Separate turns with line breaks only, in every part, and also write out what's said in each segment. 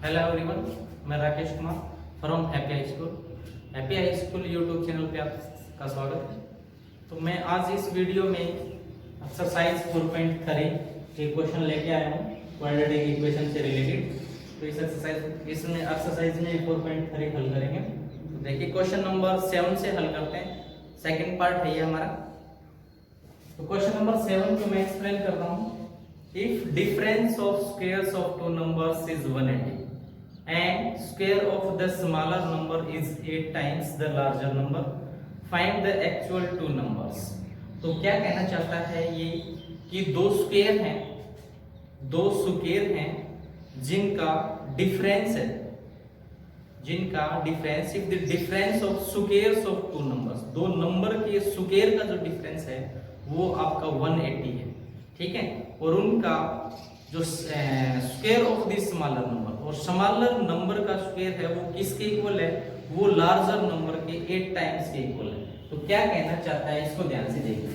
Hello everyone, मैं Rakesh Kumar from happy high school. Happy high school YouTube channel पे आपका स्वागत है। तो मैं आज इस वीडियो में एक्सरसाइज 4.3 एक क्वेश्चन लेके आया हूँ क्वाड्रेटिक इक्वेशन से रिलेटेड। तो इसमें एक्सरसाइज में 4.3 हल करेंगे। तो देखिए क्वेश्चन नंबर 7 से हल करते हैं। सेकंड पार्ट है ये हमारा। तो क्वेश्चन नंबर 7 को मैं एक्सप्लेन करता हूँ। If difference of squares of two numbers is 180 and square of the smaller number is 8 times the larger number, find the actual two numbers। तो क्या कहना चाहता है ये कि दो स्क्वायर हैं जिनका डिफरेंस है, if the difference of squares of two numbers, दो नंबर के स्क्वायर का जो डिफरेंस है वो आपका 180 है, ठीक है। और उनका जो square of the smaller number, और स्मॉलर नंबर का स्क्वायर है वो किसके इक्वल है, वो लार्जर नंबर के 8 टाइम्स के इक्वल है। तो क्या कहना चाहता है इसको ध्यान से देखिए।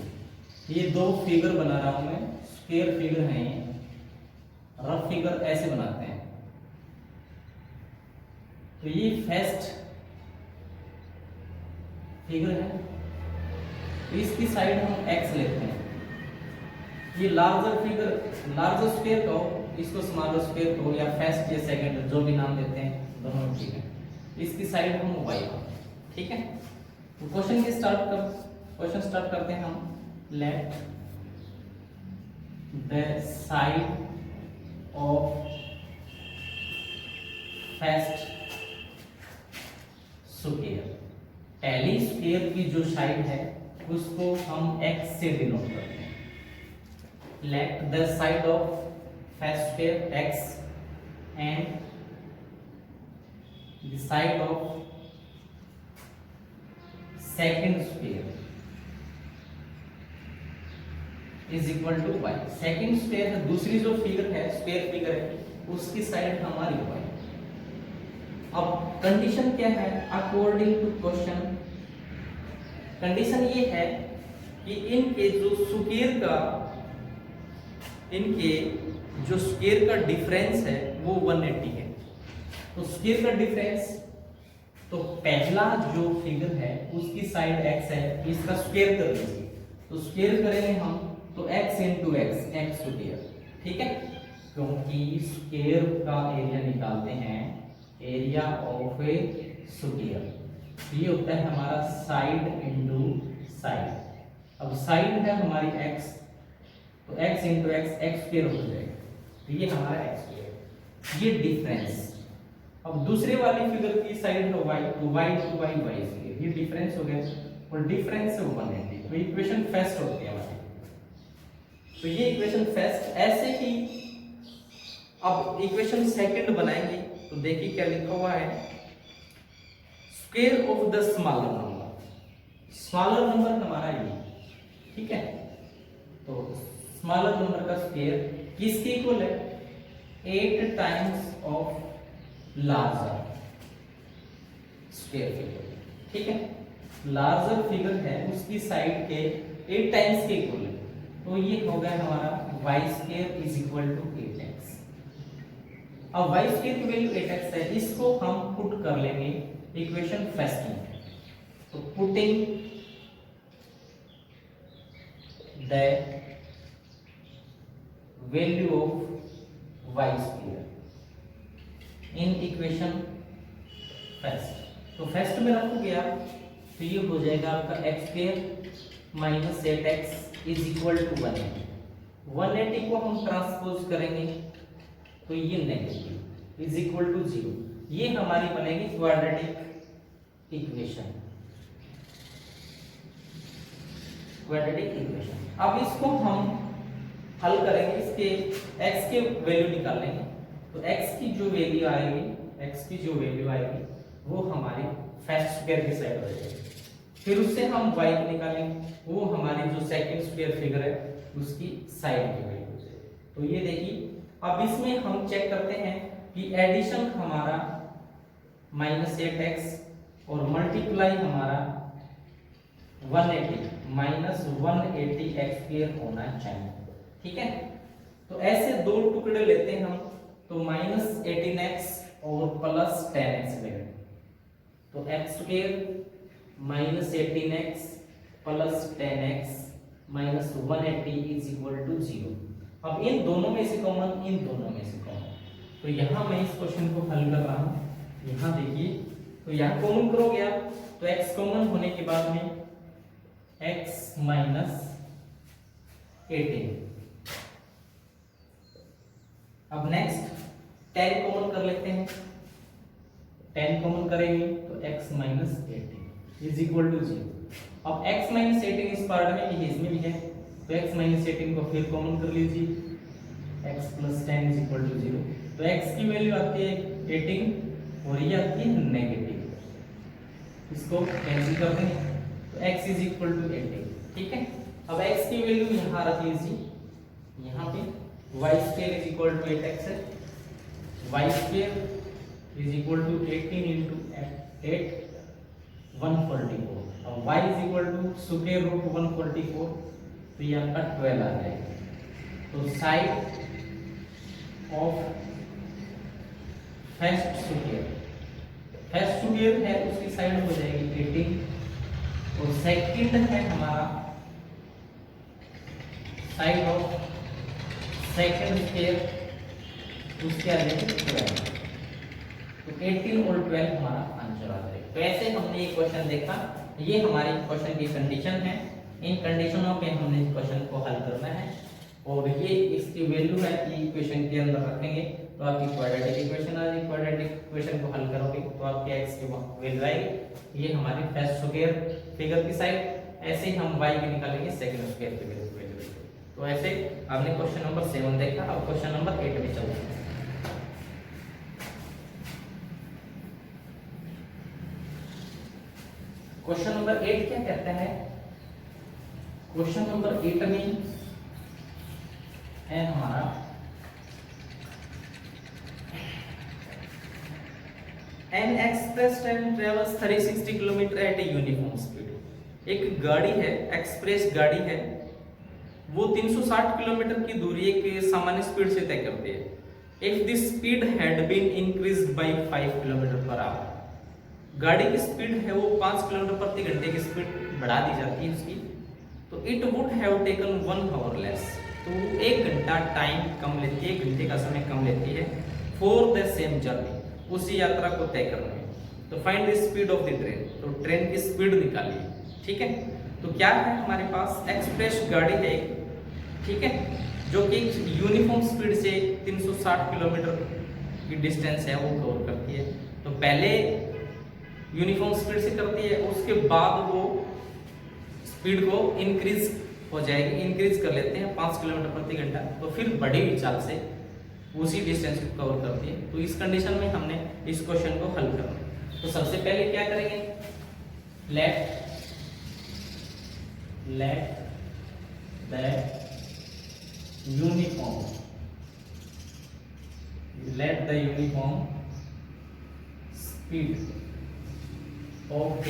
ये दो फिगर बना रहा हूं मैं, स्क्वायर फिगर है ये, रफ फिगर ऐसे बनाते हैं। तो ये फर्स्ट फिगर है, तो इसकी साइड हम x लेते हैं। ये लार्जर फिगर, लार्जर स्क्वायर कहो इसको, स्मॉलर स्क्वायर कहो, या फर्स्ट या सेकंड जो भी नाम देते हैं दोनों ठीक है। इसकी साइड हम y, ठीक है। तो क्वेश्चन स्टार्ट करते हैं हम। Let the side of first square, पहली स्क्वायर की जो साइड है उसको हम x से डिनोट करते हैं। Let the side of first square x and the side of second square is equal to y। Second square है, दूसरी जो फिगर है स्क्वायर फिगर है उसकी साइड हमारी y। अब कंडीशन क्या है अकॉर्डिंग टू क्वेश्चन? कंडीशन ये है कि इनके जो स्क्वायर का डिफरेंस है वो 180 है। तो स्क्वायर का डिफरेंस, तो पहला जो फिगर है उसकी साइड x है, इसका स्क्वायर कर लीजिए। तो स्क्वायर करेंगे हम तो x इंटू एक्स स्क्वायर, ठीक है। क्योंकि स्क्वायर का एरिया निकालते हैं, एरिया ऑफ ए स्क्वायर, ये होता है हमारा साइड इंटू साइड। अब साइड है हमारी x, तो x इंटू एक्स स्क्वायर हो जाएगा, तो ये हमारा x स्क्वायर, ये डिफरेंस। अब दूसरे वाली फिगर की साइड है y, तो y टू y स्क्वायर, ये डिफरेंस हो गया, और डिफरेंस है 180। तो इक्वेशन फर्स्ट होती है हमारी। तो ये इक्वेशन फर्स्ट। ऐसे ही अब इक्वेशन सेकंड बनाएंगे, तो देखिए क्या लिखा हुआ है, square of the smaller number. Smaller number हमारा ये, ठीक है। तो स्मॉलर नंबर का स्क्वायर किसके इक्वल है, 8 times of larger square figure, ठीक है। लार्जर फिगर है उसकी साइड के 8 टाइम्स के इक्वल है, तो ये हो गया हमारा y square is equal to 8x। अब y स्क्वायर की वैल्यू 8x है, इसको हम पुट कर लेंगे इक्वेशन फर्स्ट में। तो putting the value of y square in equation first, तो फर्स्ट में रखोगे आप, तो ये हो जाएगा आपका x square minus 8x is equal to 180 को हम ट्रांसपोज करेंगे तो ये नेगेटिव इज इक्वल टू 0। ये हमारी बनेगी क्वाड्रेटिक इक्वेशन। अब इसको हम हल करेंगे, इसके x के वैल्यू निकालेंगे। तो x की जो वैल्यू आएगी वो हमारी फर्स्ट स्क्वायर की साइड हो जाएगी। फिर उससे हम y को निकालेंगे, वो हमारी जो सेकंड स्क्वायर फिगर है उसकी साइड की वैल्यू हो जाएगी। तो ये देखिए, अब इसमें हम चेक करते हैं कि एडिशन हमारा -8x और मल्टीप्लाई हमारा 180 -180x स्क्वायर होना चाहिए, ठीक है। तो ऐसे दो टुकड़े लेते हैं हम, तो -18x और प्लस 10x स्क्वायर, तो x square minus 18x plus 10x minus 180 is equal to 0। अब इन दोनों में से कॉमन, इन दोनों में से कॉमन, तो यहाँ मैं इस क्वेश्चन को हल कर रहा हूँ। यहाँ देखिए, तो यहाँ कॉमन करोगे आप, तो x कॉमन होने के बाद में x माइनस 18। अब नेक्स्ट 10 कॉमन कर लेते हैं, 10 कॉमन करेंगे तो x minus 18 is equal to 0। अब x माइनस 18 इस पार्ट में भी है, इसमें भी है, तो x माइनस 18 को फिर कॉमन कर लीजिए, x plus 10 is equal to 0। तो x की वैल्यू आती है 18 और ये आती है नेगेटिव, इसको कैंसिल कर देंगे, तो x इज इक्वल टू 18। ठीक है, अब x की वैल्यू यहाँ रख लीजिए, यहाँ पे y square is equal to 8x है, y square is equal to 18 into 8 144, और y is equal to square root 144, तो ये आपका 12 आ जाएगा। तो साइड ऑफ फर्स्ट स्क्वायर है उसकी साइड हो जाएगी 18, और सेकंड है हमारा साइड ऑफ सेकंड स्क्वायर, उसके आ जाएगी 12, तो 18 और 12 हमारा आंसर आ जाएगा। तो ऐसे हमने ये क्वेश्चन देखा, ये हमारी क्वेश्चन की कंडीशन है, इन कंडीशनों पे हमने इस क्वेश्चन को हल करना है, और ये इसकी वैल्यू है कि इक्वेशन के अंदर रखेंगे तो आपकी क्वाड्रेटिक इक्वेशन आ जाएगी। क्वाड्रेटिक इक्वेशन को हल करोगे तो आपके x की वैल्यू आएगी, ये हमारी फर्स्ट स्क्वायर फिगर की साइड। ऐसे ही हम y की निकालेंगे सेकंड स्क्वायर की वैल्यू। तो ऐसे आपने क्वेश्चन नंबर 7 देखा, अब क्वेश्चन नंबर 8 में चलते हैं। क्वेश्चन नंबर 8 क्या कहता है? क्वेश्चन नंबर 8 में है हमारा an express train travels 360 kilometre at a uniform speed. एक गाड़ी है, एक्सप्रेस गाड़ी है, वो 360 किलोमीटर की दूरी एक सामान्य स्पीड से तय करती है। If the speed had been increased by 5 kilometre per hour, गाड़ी की स्पीड है वो 5 किलोमीटर प्रति घंटे की स्पीड बढ़ा दी जाती है उसकी, तो it would have taken 1 our less, तो 1 घंटा टाइम कम लेती है, 1 घंटे का समय कम लेती है फॉर द सेम जर्नी, उसी यात्रा को तय करने में। तो find the speed of the train, तो ट्रेन की स्पीड निकालिए। ठीक है, तो क्या है हमारे पास एक्सप्रेस गाड़ी है, ठीक है, जो कि यूनिफॉर्म स्पीड से 360 किलोमीटर की डिस्टेंस है वो कवर करती है। तो पहले यूनिफॉर्म स्पीड से करती है, उसके बाद वो स्पीड को इंक्रीज हो जाएगी, इंक्रीज कर लेते हैं 5 किलोमीटर प्रति घंटा, तो फिर बड़ी हुई चाल से उसी डिस्टेंस को कवर करती है। तो इस कंडीशन में हमने इस क्वेश्चन को हल करना है। तो सबसे पहले क्या करेंगे, let the uniform speed of A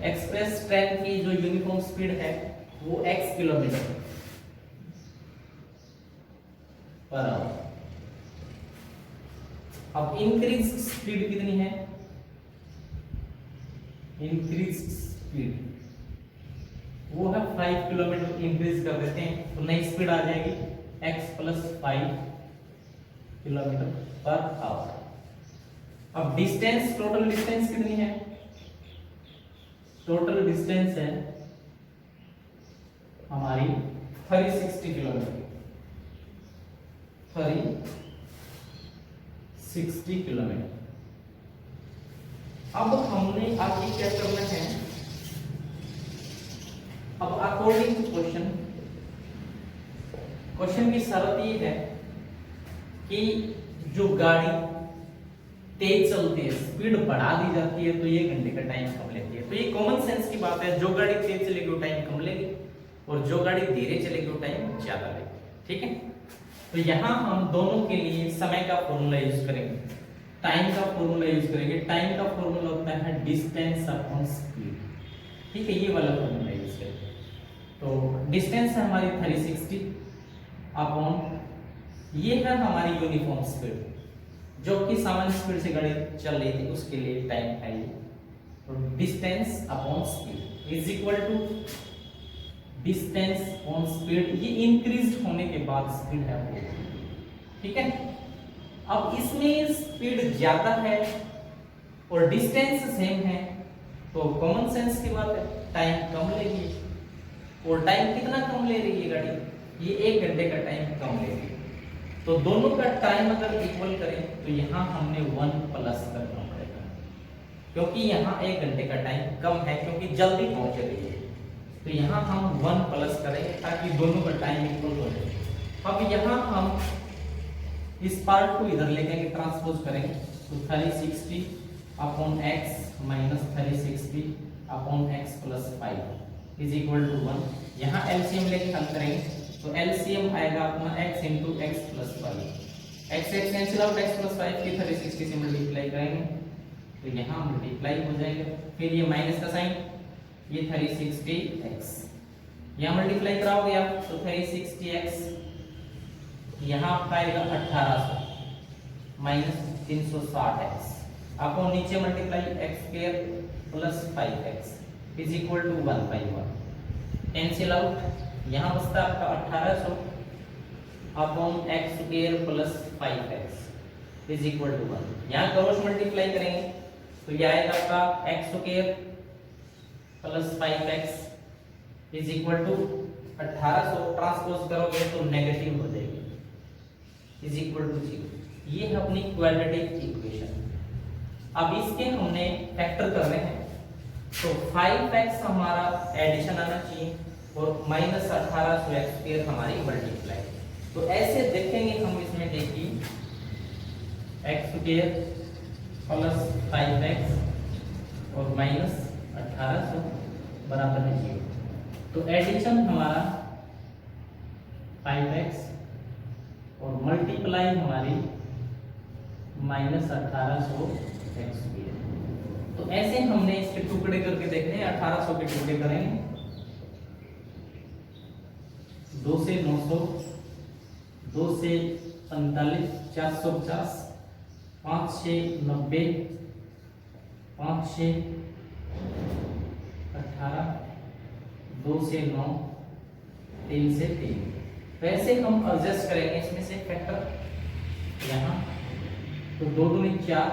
express train की जो यूनिफॉर्म स्पीड है वो x किलोमीटर पर आवर। अब इंक्रीज स्पीड कितनी है, इंक्रीज स्पीड वो है 5 किलोमीटर, इंक्रीज कर देते हैं तो नई स्पीड आ जाएगी x plus 5 kilometre per our. अब डिस्टेंस, टोटल डिस्टेंस कितनी है, टोटल डिस्टेंस है हमारी 360 किलोमीटर, 360 किलोमीटर। अब हमने आगे क्या करना है, अब अकॉर्डिंग टू क्वेश्चन की शर्त ये है कि जो गाड़ी तेज चलती है, स्पीड बढ़ा दी जाती है तो ये घंटे का टाइम कम लेती है। तो ये कॉमन सेंस की बात है, जो गाड़ी तेज चलेगी वो टाइम कम लेगी और जो गाड़ी धीरे चलेगी वो टाइम ज्यादा लेगी। ठीक है, तो यहाँ हम दोनों के लिए समय का फॉर्मूला यूज करेंगे, टाइम का फॉर्मूला यूज करेंगे। टाइम का फॉर्मूला होता है डिस्टेंस अपॉन स्पीड। ठीक है, ये वाला फॉर्मूला यूज करेंगे। तो डिस्टेंस है हमारी 360 अपॉन ये है हमारी यूनिफॉर्म स्पीड, जो कि सामान्य स्पीड से गाड़ी चल रही थी उसके लिए टाइम है ये। तो distance upon speed is equal to distance on speed, ये इंक्रीज होने के बाद स्पीड है वो, ठीक है। अब इसमें स्पीड ज्यादा है और डिस्टेंस सेम है, तो कॉमन सेंस की बात है, टाइम कम लेगी। और टाइम कितना कम ले रही है गाड़ी, ये 1 घंटे का टाइम कम ले रही है। तो दोनों का टाइम अगर इक्वल करें तो यहाँ हमने 1 प्लस करना पड़ेगा, क्योंकि यहाँ 1 घंटे का टाइम कम है, क्योंकि जल्दी पहुंच रही है। तो यहाँ हम 1 प्लस करेंगे ताकि दोनों का टाइम इक्वल हो जाए। अब यहाँ हम इस पार्ट को इधर लेके ट्रांसपोज करेंगे, तो 360 upon x minus 360 upon x plus 5 is equal to 1। यहाँ एलसीएम लेके हल करेंगे, तो एलसीएम आएगा अपना x into x plus 5, x x cancel out, x plus 5 की 360 से मल्टीप्लाई करेंगे तो यहाँ मल्टीप्लाई हो जाएगा, फिर ये माइनस का साइन, ये 360x, यहाँ मल्टीप्लाई कराओगे आप तो 360x, यहाँ आपका आएगा 1800 माइनस 360x, आपको नीचे multiply x square plus 5x is equal to 1/1, cancel out, यहाँ बचता आपका 1800 upon x square plus 5x is equal to 1। यहाँ क्रॉस मल्टीप्लाई करेंगे तो ये आएगा आपका x square plus 5x is equal to 1800, transpose करोगे तो नेगेटिव हो जाएगी, इज इक्वल टू 0। ये है अपनी क्वाड्रेटिक इक्वेशन। अब इसके हमने फैक्टर करने हैं, तो 5x हमारा एडिशन आना चाहिए और माइनस 1800x फिर हमारी मल्टीप्लाई। तो ऐसे देखेंगे हम इसमें, देखिए x स्क्वायर प्लस 5x और माइनस 1800 बराबर है 0। तो एडिशन हमारा 5x और मल्टीप्लाई हमारी माइनस 1800x स्क्वायर। तो ऐसे हमने इसके टुकड़े करके देखने हैं, 1800 के टुकड़े करेंगे, 2 से 900, 2 से 45, 450, 5 से 90, 5 से 18, 2 से 9, 3 से 3। वैसे हम एडजस्ट करेंगे इसमें से फैक्टर, यहाँ तो 2 दूनी 4,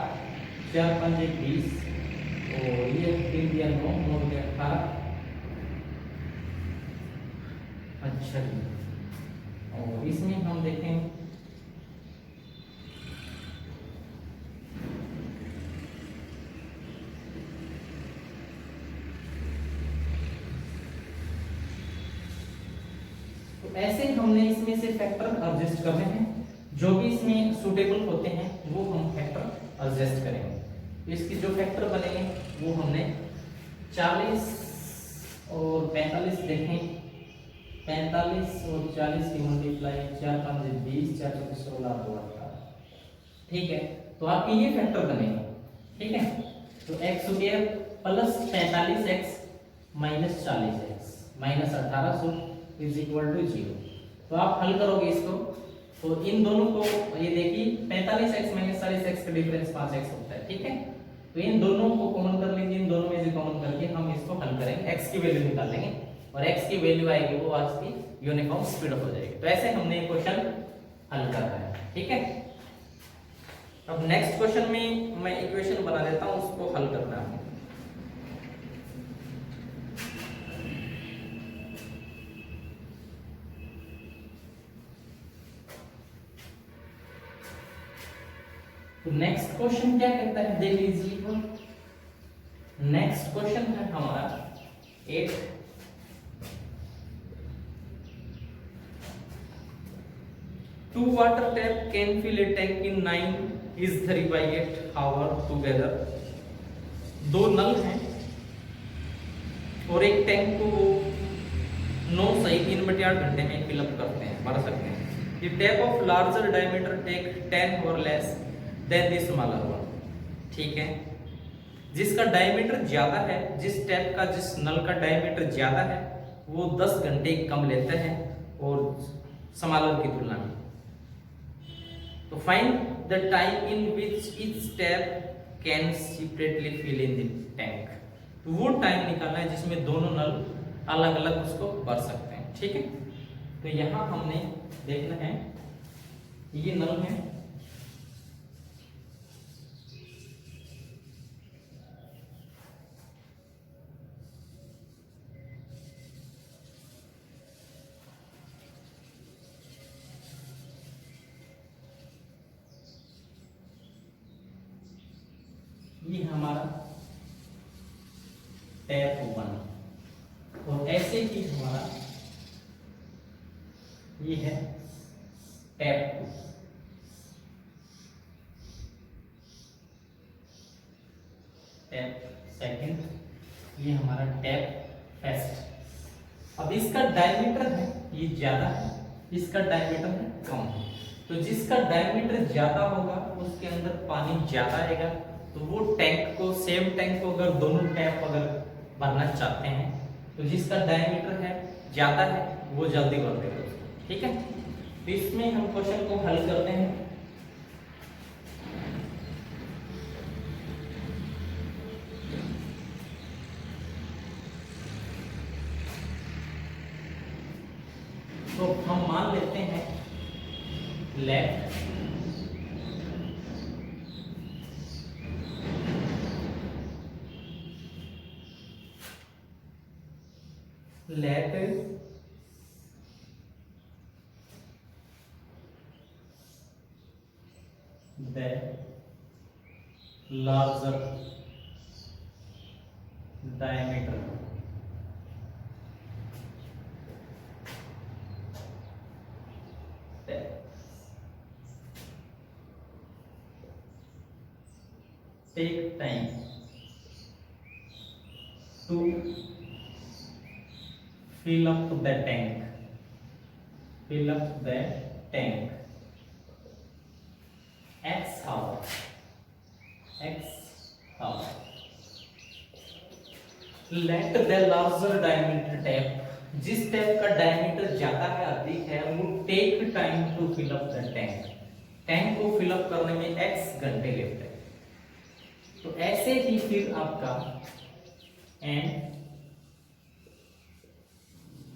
4 5 20 और ये 3 दिया 9, 9 दिया 18। अच्छा जी, और इसमें हम देखें तो ऐसे हमने इसमें से फैक्टर एडजस्ट करने हैं, जो भी इसमें सूटेबल होते हैं वो हम फैक्टर एडजस्ट करेंगे। इसकी जो फैक्टर बनेंगे वो हमने 40 और 45 देखें, 45 और 40 की मल्टीप्लाई 4 5 20, 4 4 16 2 18, ठीक है। तो आपके ये फैक्टर बनेंगे, ठीक है। तो x square plus 45x minus 40x minus 1800 is equal to 0। तो आप हल करोगे इसको, तो इन दोनों को ये देखिए 45x माइनस 40x का डिफरेंस 5x होता है, ठीक है। तो इन दोनों को कॉमन कर लीजिए, इन दोनों में से कॉमन करके हम इसको हल करेंगे, x की वैल्यू निकालेंगे और x की वैल्यू आएगी वो आज की यूनिफॉर्म स्पीड हो जाएगी। तो ऐसे हमने ये क्वेश्चन हल कर रहे हैं, ठीक है। अब नेक्स्ट क्वेश्चन में मैं इक्वेशन बना देता हूं, उसको हल करना है। तो नेक्स्ट क्वेश्चन क्या कहता है देख लीजिए। नेक्स्ट क्वेश्चन है हमारा 8। Two water tap can fill a tank in 9 is 3/8 hour together। दो नल हैं और एक टैंक को 9 सही 3/8 घंटे में फिलअप करते हैं, भर सकते हैं। The tap of larger diameter take 10 hour less than the smaller one। ठीक है, जिसका डायमीटर ज्यादा है, जिस टैप का जिस नल का डायमीटर ज्यादा है वो 10 घंटे कम लेता है और स्मॉलर की तुलना में। तो find the time in which each tap can separately fill in the tank. तो वो टाइम निकालना है जिसमें दोनों नल अलग अलग उसको भर सकते हैं। ठीक है, तो यहां हमने देखना है, ये नल है, ये हमारा टैप 1 और ऐसे ही हमारा ये है टैप 2। टैप सेकंड, ये हमारा टैप फर्स्ट। अब इसका डायमीटर है ये ज्यादा है, इसका डायमीटर है कम है। तो जिसका डायमीटर ज्यादा होगा उसके अंदर पानी ज्यादा आएगा, तो वो टैंक को, सेम टैंक को अगर दोनों टैप अगर भरना चाहते हैं तो जिसका डायमीटर है ज्यादा है वो जल्दी भर देगा उसको। ठीक है, तो इसमें हम क्वेश्चन को हल करते हैं। तो हम मान लेते हैं late the larger diameter take time to fill up the tank, fill up the tank, x hour, let the larger diameter tap, जिस टैप का डायमीटर ज्यादा है, अधिक है, वो take time to fill up the tank, tank को fill up करने में x घंटे लेते हैं। तो ऐसे ही फिर आपका and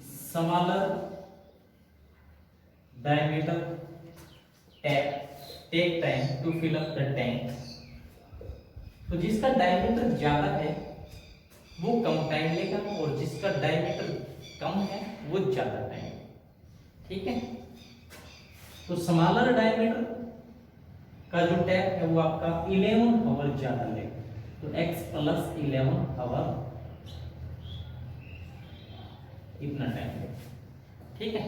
smaller diameter tap take time to fill up the tank. तो जिसका डायमीटर ज्यादा है वो कम टाइम लेगा और जिसका डायमीटर कम है वो ज्यादा टाइम। ठीक है, तो स्मॉलर डायमीटर का जो टैप है वो आपका 11 आवर ज्यादा लेगा, तो x प्लस 11 आवर इतना टाइम लेगा। ठीक है,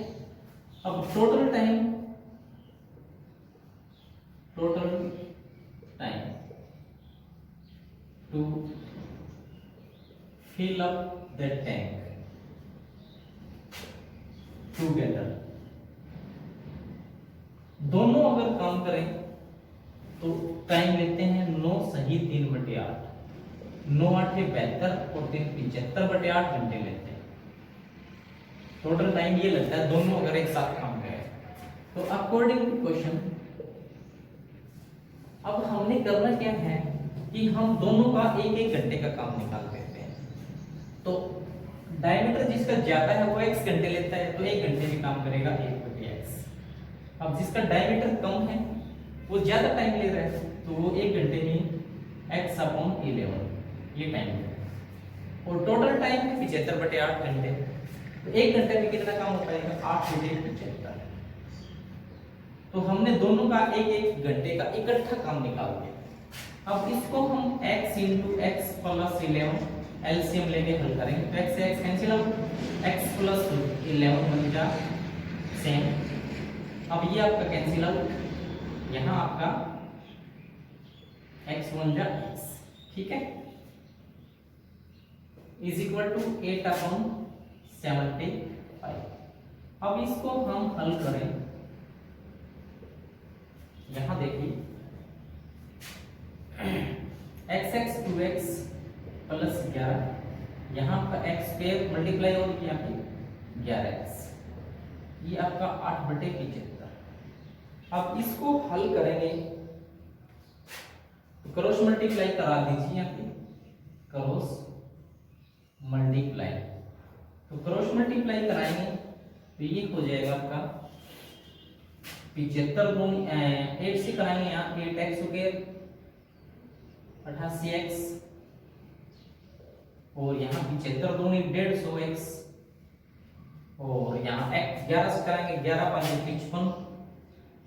अब total time to fill up the tank together, दोनों अगर काम करें तो टाइम लेते हैं 9 सही 3/8, 9 8 72 और 3 75/8 घंटे लेते हैं। टोटल टाइम ये लगता है दोनों अगर एक साथ काम करें। तो अकॉर्डिंग टू क्वेश्चन अब हमने करना क्या है कि हम दोनों का 1-1 घंटे का काम निकाल देते हैं। तो डायमीटर जिसका ज्यादा है वो x घंटे लेता है, तो 1 घंटे में काम करेगा 1/x। अब जिसका डायमीटर कम है वो ज्यादा टाइम ले रहा है, तो वो 1 घंटे में x/11 ये टाइम है। और टोटल टाइम है 75/8 घंटे, तो 1 घंटे में कितना काम हो पाएगा 8 × 75। तो हमने दोनों का 1-1 घंटे का इकट्ठा काम निकाल दिया। अब इसको हम x × x + 11 एलसीएम लेके हल करेंगे, तो x से x कैंसिल आउट, x + 11 बन जा सेम। अब ये आपका कैंसिल आउट, यहाँ आपका x बन जा x। ठीक है, = 8/75। अब इसको हम हल करें, यहां देखिए x 2x + 11, यहाँ पर x² मल्टीप्लाई और किया 11x। ये आपका 8/75। अब इसको हल करेंगे तो क्रॉस मल्टीप्लाई करा दीजिए यहाँ पे, क्रॉस मल्टीप्लाई। तो क्रॉस मल्टीप्लाई कराएंगे तो ये हो जाएगा आपका 75 गुण 8 से कराएंगे यहाँ 8x स्क्वायर 88x, और यहाँ 75 दूनी 150x, और यहाँ x 11 से कराएंगे 11 5 55,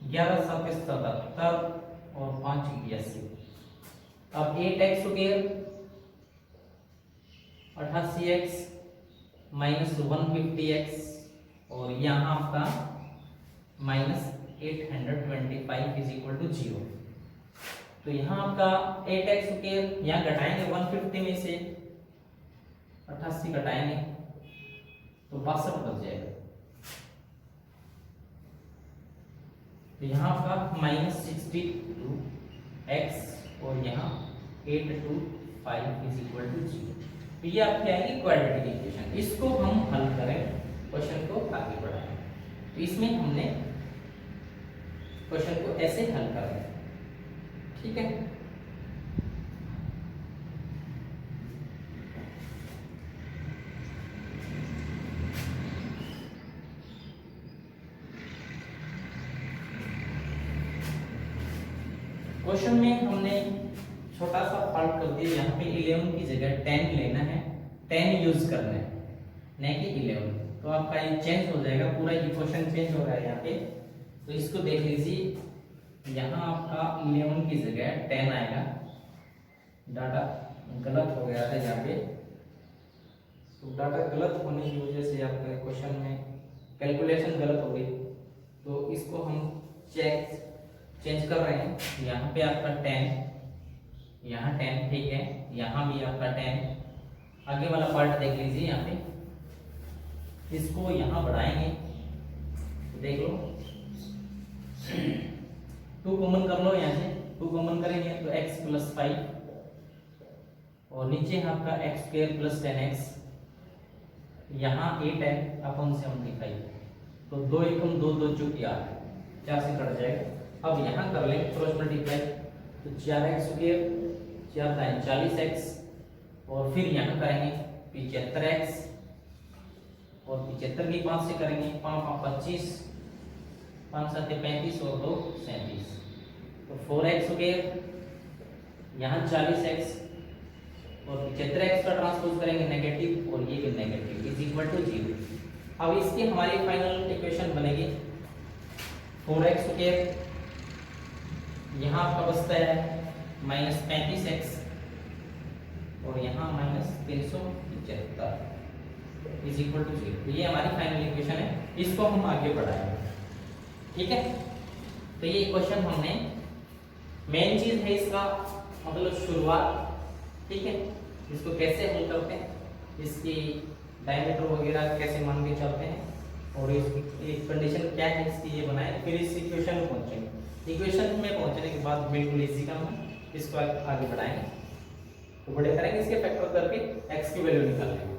11 7 77 और 5 82। अब 8x square 88x minus 150x, और यहाँ आपका माइनस 825 इज इक्वल टू 0। तो यहाँ आपका 8x स्क्वायर यहाँ घटाएंगे 150 में से 88 घटाएंगे तो 62 बच जाएगा। तो यहाँ आपका माइनस 62x और यहाँ 825 इज इक्वल टू 0। तो ये आपकी आएगी क्वाड्रेटिक इक्वेशन। इसको हम हल करें, क्वेश्चन को आगे बढ़ाएं। तो इसमें हमने क्वेश्चन को ऐसे हल करना है, ठीक है। क्वेश्चन में हमने छोटा सा पार्ट कर दिया, यहाँ पे 11 की जगह 10 लेना है, 10 यूज करना है नहीं कि 11। तो आपका ये चेंज हो जाएगा, पूरा इक्वेशन चेंज हो रहा है यहाँ पे। तो इसको देख लीजिए, यहाँ आपका 11 की जगह 10 आएगा। डाटा गलत हो गया था यहाँ पे, तो डाटा गलत होने की वजह से आपका क्वेश्चन में कैलकुलेशन गलत हो गई। तो इसको हम चेंज कर रहे हैं। यहाँ पे आपका 10, यहाँ 10, ठीक है, यहाँ भी आपका 10। आगे वाला पार्ट देख लीजिए, यहाँ पे इसको यहाँ बढ़ाएंगे, देख लो 2 कॉमन कर लो, यहाँ से 2 कॉमन करेंगे तो x + 5, और नीचे आपका x² + 10x, यहाँ 8 है अपन 75, तो 2 एकम 2 2 चुकी 8, 4 से कट जाएगा। अब यहाँ कर लेंगे क्रॉस मल्टीप्लाई, तो 4x² 4 × 40x, और फिर यहाँ करेंगे 75x, और 75 की 5 से करेंगे 5 × 25, 5 × 7 = 35 और 2 = 37। तो 4x², यहाँ 40x, और 75x का ट्रांसपोज करेंगे नेगेटिव, और ये भी नेगेटिव इज इक्वल टू 0। अब इसकी हमारी फाइनल इक्वेशन बनेगी 4x², यहाँ आपका बचता है -35x, और यहाँ -375 इज इक्वल टू 0। ये हमारी फाइनल इक्वेशन है, इसको हम आगे बढ़ाएंगे, ठीक है। तो ये इक्वेशन हमने, मेन चीज है इसका मतलब शुरुआत, ठीक है। इसको कैसे हल करते हैं, इसकी डायमीटर वगैरह कैसे मान के चलते हैं, और इसकी कंडीशन क्या है इसकी, ये बनाए, फिर इस इक्वेशन में पहुंचेंगे। इक्वेशन में पहुंचने के बाद बिल्कुल इजी काम है, इसको आगे बढ़ाएंगे, तो बड़े करेंगे, इसके फैक्टर करके x की वैल्यू निकाल लेंगे,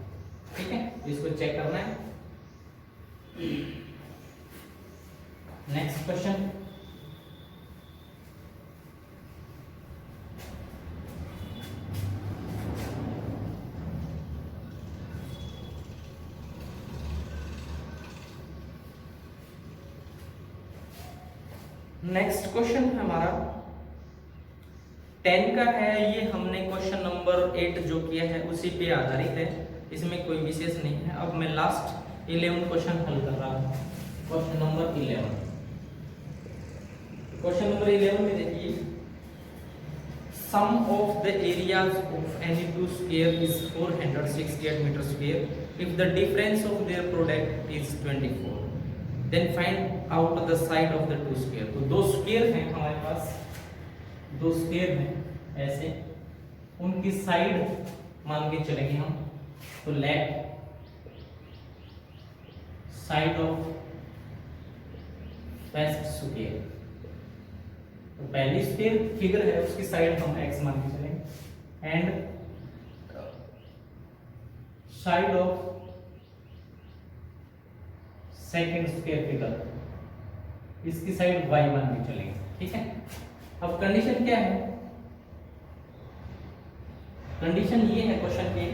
ठीक है। इसको चेक करना है। नेक्स्ट क्वेश्चन, नेक्स्ट क्वेश्चन है हमारा 10 का है। ये हमने क्वेश्चन नंबर 8 जो किया है उसी पे आधारित है, इसमें कोई विशेष नहीं है। अब मैं लास्ट 11 क्वेश्चन हल कर रहा हूँ, क्वेश्चन नंबर 11। क्वेश्चन नंबर 11 में देखिए, sum of the areas of any two square is 468 metre square if the difference of their product is 24, then find out the side of the two square. तो 2 square हैं हमारे पास, 2 square हैं ऐसे, उनकी side मान के चलेंगे हम। तो left side of first square, तो पहली स्क्वायर फिगर है उसकी साइड हम x मान के चलेंगे, and side of second square figure, इसकी साइड y1 भी चलेगी, ठीक है। अब कंडीशन क्या है, कंडीशन ये है क्वेश्चन की,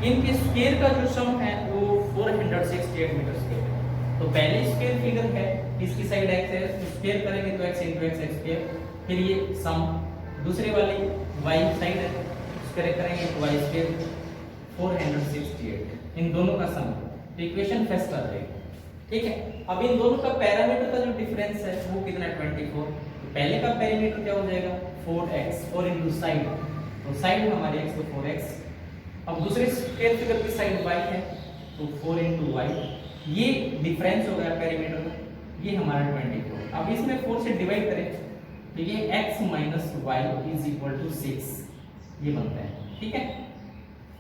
इनके स्क्वायर का जो सम है वो 468 मीटर स्क्वायर है। तो पहले स्क्वायर फिगर है, इसकी साइड x है, तो स्क्वायर करेंगे तो x into x स्क्वायर, फिर ये सम दूसरे वाली y साइड है, स्क्वायर करेंगे तो y स्क्वायर 468, इन दोनों का सम, तो इक्वेशन फर्स्ट आ जाएगी, ठीक है। अब इन दोनों का पैरामीटर का जो डिफरेंस है वो कितना है 24, तो पहले का पैरामीटर क्या हो जाएगा 4x, 4 into साइड, तो साइड हमारी x तो 4x, अब दूसरे स्क्वायर फिगर की साइड y है तो 4 into y, ये डिफरेंस हो गया पैरामीटर का, ये हमारा 24। अब इसमें 4 से डिवाइड करें तो ये x minus y is equal to 6, ये बनता है, ठीक है।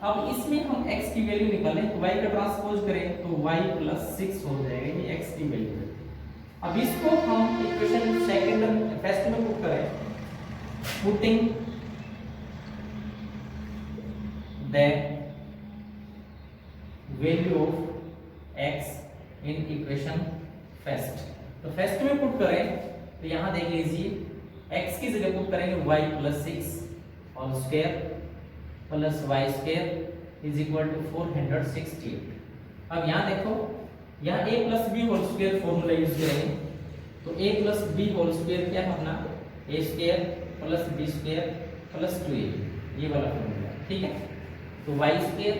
अब इसमें हम x की वैल्यू निकालें तो y का ट्रांसपोज करें तो y plus 6 हो जाएगा, ये x की वैल्यू है। अब इसको हम इक्वेशन सेकंड फर्स्ट में पुट करें, putting the value of x in equation first, तो फर्स्ट में पुट करें तो यहां देख लीजिए x की जगह पुट करेंगे y plus 6 और square plus y square is equal to 468। अब यहां देखो, यहां a plus b whole square formula use करेंगे, तो a plus b whole square क्या है अपना a square plus b square plus 2a, ये वाला फॉर्मूला, ठीक है। तो y स्क्वायर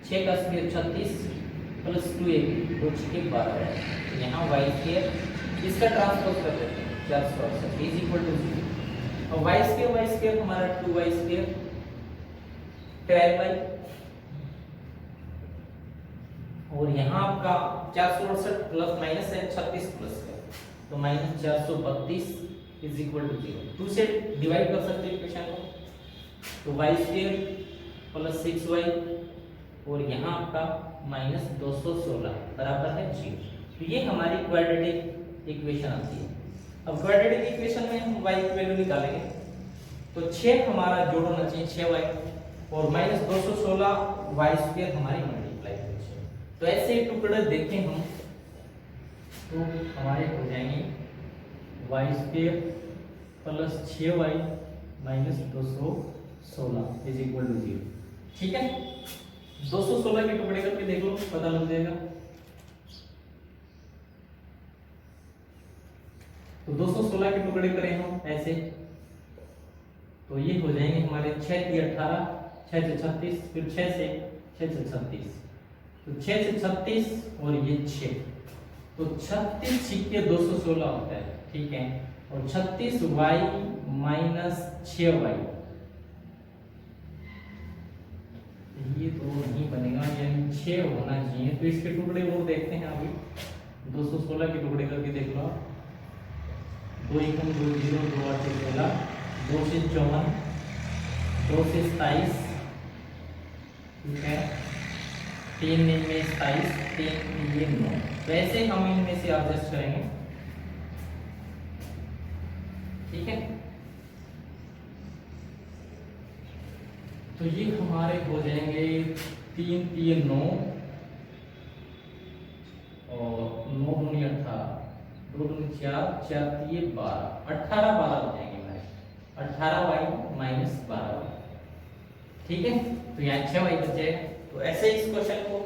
6 का स्क्वायर 36 प्लस 2a 2 6 12 है, तो यहाँ y स्क्वायर इसका ट्रांसपोज कर देते हैं 468 इज इक्वल टू 0, और y स्क्वायर हमारा 2y स्क्वायर 12y, और यहाँ आपका 468 प्लस माइनस है 36 प्लस है तो माइनस 432 इज इक्वल टू 0, 2 से डिवाइड कर सकते हैं इक्वेशन को, तो y स्क्वायर प्लस 6y और यहाँ आपका माइनस 216 बराबर है 0, तो ये हमारी क्वाड्रेटिक इक्वेशन आती है। अब क्वाड्रेटिक इक्वेशन में हम y की वैल्यू निकालेंगे, तो 6 हमारा जोड़ होना चाहिए 6y और माइनस 216 y स्क्वायर हमारी मल्टीप्लाई होनी चाहिए, तो ऐसे टुकड़े देखें हम तो हमारे हो जाएंगे y square plus 6y minus 216 is equal to 0, ठीक है। 216 के टुकड़े करके देख लो, पता लग जाएगा। तो 216 के टुकड़े करें हम ऐसे, तो ये हो जाएंगे हमारे 6 3 18, 6 से 36, फिर 6 से 36, तो 6 से 36 और ये 6, तो 36 छिके 216 होता है, ठीक है। और 36y माइनस 6y, ये तो नहीं बनेगा, यानी 6 होना चाहिए, तो इसके टुकड़े और देखते हैं अभी। 216 के टुकड़े करके देख लो, 2 एकम 2 0 2 8 16, 2 से 54, 2 से 27, ठीक है, 3 में 27, 3 ये 9, तो ऐसे हम इनमें से एडजस्ट करेंगे, ठीक है। तो ये हमारे हो जाएंगे 3 3 9 और 9 2 18, 2 2 4 4 3 12, 18 12 हो जाएंगे हमारे, 18y माइनस 12y, ठीक है। तो यहाँ 6y बच जाएगा, तो ऐसे इस क्वेश्चन को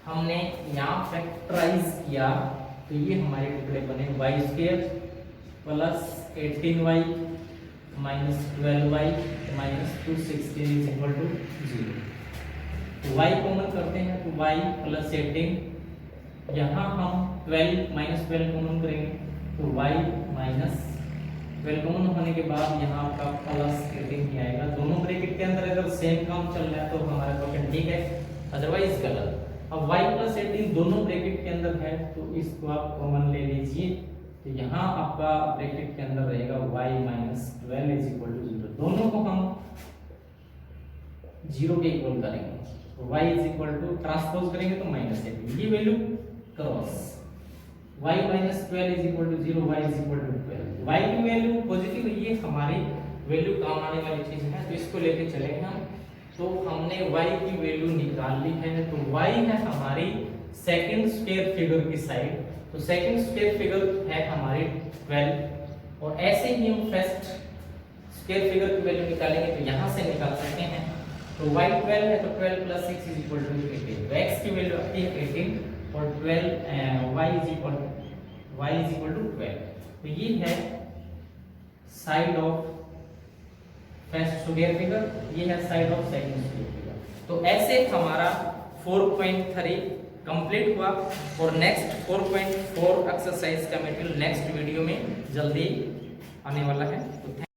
हमने यहाँ फैक्टराइज किया, तो ये हमारे टुकड़े बने y square plus 18y minus 12y minus 216 is equal to 0, तो y कॉमन करते हैं तो y प्लस 18, यहाँ हम 12 माइनस 12 कॉमन करेंगे तो y माइनस 12 कॉमन होने के बाद यहाँ आपका प्लस 18 ही आएगा, दोनों ब्रैकेट के अंदर अगर सेम काम चल रहा है तो हमारा क्वेश्चन ठीक है, अदरवाइज गलत। अब y प्लस 18 दोनों ब्रैकेट के अंदर है तो इसको आप कॉमन ले लीजिए, तो यहाँ आपका ब्रैकेट के अंदर रहेगा y minus 12 is equal to 0, दोनों को हम 0 के इक्वल करेंगे, तो y is equal to transpose करेंगे तो माइनस 18, ये value cross y minus 12 is equal to 0, y is equal to 12, y की वैल्यू पॉजिटिव, ये हमारी वैल्यू काम आने वाली चीज है, तो इसको लेके चलेंगे हम। तो हमने y की वैल्यू निकाल ली है, तो y है हमारी सेकंड स्क्वायर फिगर की साइड, तो सेकंड स्क्वायर फिगर है हमारी 12 और ऐसे ही हम फर्स्ट स्क्वायर फिगर की वैल्यू निकालेंगे तो यहां से निकाल सकते हैं। तो y 12 है तो 12 प्लस 6 इज इक्वल टू 18, तो x की वैल्यू आती है 18 और 12 y इज इक्वल टू 12। तो ये है side of first square figure, ये है side of second square figure. तो ऐसे हमारा 4.3 कंप्लीट हुआ और नेक्स्ट 4.4 एक्सरसाइज का मटेरियल नेक्स्ट वीडियो में जल्दी आने वाला है। तो